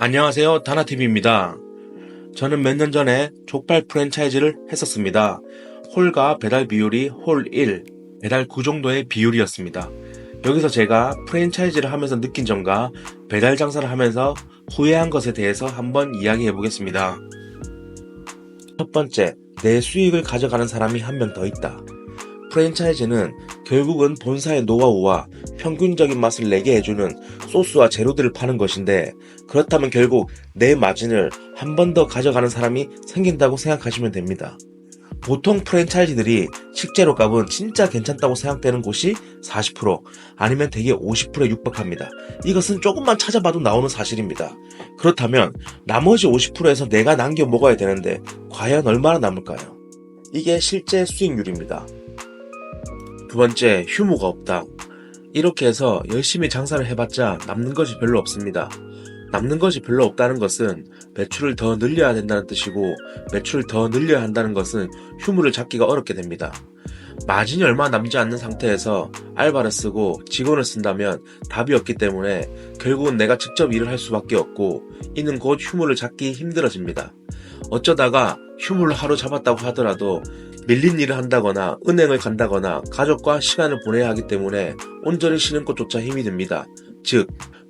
안녕하세요. 다나TV입니다. 저는 몇 년 전에 족발 프랜차이즈를 했었습니다. 홀과 배달 비율이 홀 1, 배달 9 정도의 비율이었습니다. 여기서 제가 프랜차이즈를 하면서 느낀 점과 배달 장사를 하면서 후회한 것에 대해서 한번 이야기해 보겠습니다. 첫 번째, 내 수익을 가져가는 사람이 한 명 더 있다. 프랜차이즈는 결국은 본사의 노하우와 평균적인 맛을 내게 해주는 소스와 재료들을 파는 것인데, 그렇다면 결국 내 마진을 한 번 더 가져가는 사람이 생긴다고 생각하시면 됩니다. 보통 프랜차이즈들이 식재료 값은 진짜 괜찮다고 생각되는 곳이 40%, 아니면 대개 50%에 육박합니다. 이것은 조금만 찾아봐도 나오는 사실입니다. 그렇다면 나머지 50%에서 내가 남겨 먹어야 되는데 과연 얼마나 남을까요? 이게 실제 수익률입니다. 두 번째, 휴무가 없다. 이렇게 해서 열심히 장사를 해봤자 남는 것이 별로 없습니다. 남는 것이 별로 없다는 것은 매출을 더 늘려야 된다는 뜻이고, 매출을 더 늘려야 한다는 것은 휴무를 잡기가 어렵게 됩니다. 마진이 얼마 남지 않는 상태에서 알바를 쓰고 직원을 쓴다면 답이 없기 때문에 결국은 내가 직접 일을 할 수밖에 없고, 이는 곧 휴무를 잡기 힘들어집니다. 어쩌다가 휴무를 하루 잡았다고 하더라도 밀린 일을 한다거나 은행을 간다거나 가족과 시간을 보내야 하기 때문에 온전히 쉬는 것조차 힘이 듭니다. 즉,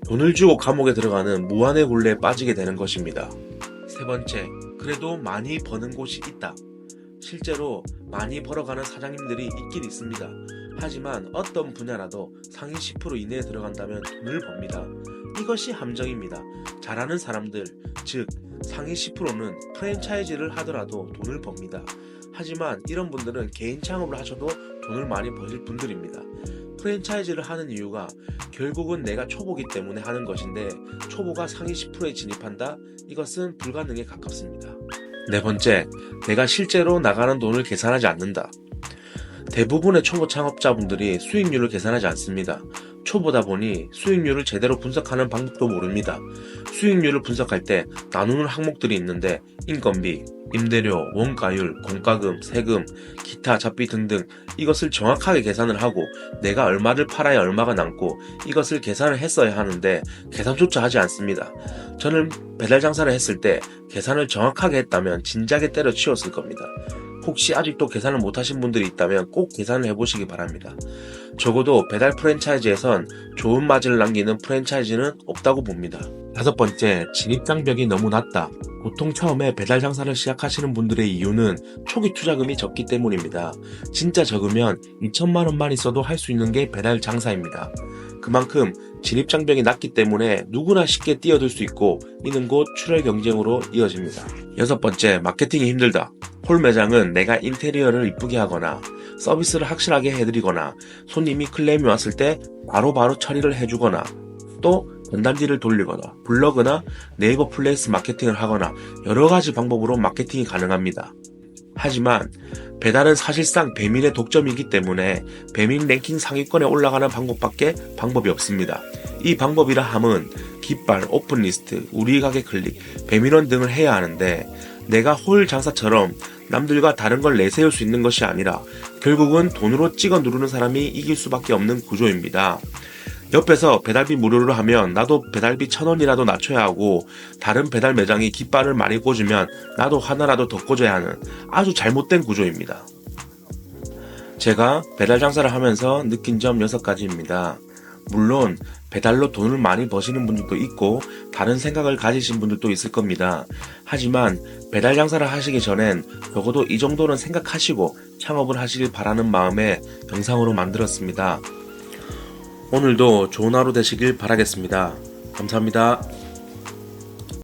돈을 주고 감옥에 들어가는 무한의 굴레에 빠지게 되는 것입니다. 세 번째, 그래도 많이 버는 곳이 있다. 실제로 많이 벌어가는 사장님들이 있긴 있습니다. 하지만 어떤 분야라도 상위 10% 이내에 들어간다면 돈을 법니다. 이것이 함정입니다. 잘하는 사람들, 즉 상위 10%는 프랜차이즈를 하더라도 돈을 법니다. 하지만 이런 분들은 개인 창업을 하셔도 돈을 많이 버실 분들입니다. 프랜차이즈를 하는 이유가 결국은 내가 초보기 때문에 하는 것인데, 초보가 상위 10%에 진입한다? 이것은 불가능에 가깝습니다. 네 번째, 내가 실제로 나가는 돈을 계산하지 않는다. 대부분의 초보 창업자분들이 수익률을 계산하지 않습니다. 초보다 보니 수익률을 제대로 분석하는 방법도 모릅니다. 수익률을 분석할 때 나누는 항목들이 있는데, 인건비, 임대료, 원가율, 공과금, 세금, 기타 잡비 등등, 이것을 정확하게 계산을 하고 내가 얼마를 팔아야 얼마가 남고 이것을 계산을 했어야 하는데 계산조차 하지 않습니다. 저는 배달 장사를 했을 때 계산을 정확하게 했다면 진작에 때려치웠을 겁니다. 혹시 아직도 계산을 못하신 분들이 있다면 꼭 계산을 해보시기 바랍니다. 적어도 배달 프랜차이즈에선 좋은 마진을 남기는 프랜차이즈는 없다고 봅니다. 다섯 번째, 진입장벽이 너무 낮다. 보통 처음에 배달 장사를 시작하시는 분들의 이유는 초기 투자금이 적기 때문입니다. 진짜 적으면 2천만 원만 있어도 할 수 있는 게 배달 장사입니다. 그만큼 진입장벽이 낮기 때문에 누구나 쉽게 뛰어들 수 있고, 이는 곧 출혈 경쟁으로 이어집니다. 여섯 번째, 마케팅이 힘들다. 홀 매장은 내가 인테리어를 이쁘게 하거나 서비스를 확실하게 해드리거나 손님이 클레임이 왔을 때 바로바로 처리를 해주거나, 또 전단지를 돌리거나 블로그나 네이버 플레이스 마케팅을 하거나 여러가지 방법으로 마케팅이 가능합니다. 하지만 배달은 사실상 배민의 독점이기 때문에 배민 랭킹 상위권에 올라가는 방법이 없습니다. 이 방법이라 함은 깃발, 오픈리스트, 우리 가게 클릭, 배민원 등을 해야 하는데, 내가 홀 장사처럼 남들과 다른 걸 내세울 수 있는 것이 아니라 결국은 돈으로 찍어 누르는 사람이 이길 수밖에 없는 구조입니다. 옆에서 배달비 무료로 하면 나도 배달비 1,000원이라도 낮춰야 하고, 다른 배달 매장이 깃발을 많이 꽂으면 나도 하나라도 더 꽂아야 하는 아주 잘못된 구조입니다. 제가 배달 장사를 하면서 느낀 점 6가지입니다. 물론 배달로 돈을 많이 버시는 분들도 있고 다른 생각을 가지신 분들도 있을 겁니다. 하지만 배달 장사를 하시기 전엔 적어도 이 정도는 생각하시고 창업을 하시길 바라는 마음에 영상으로 만들었습니다. 오늘도 좋은 하루 되시길 바라겠습니다. 감사합니다.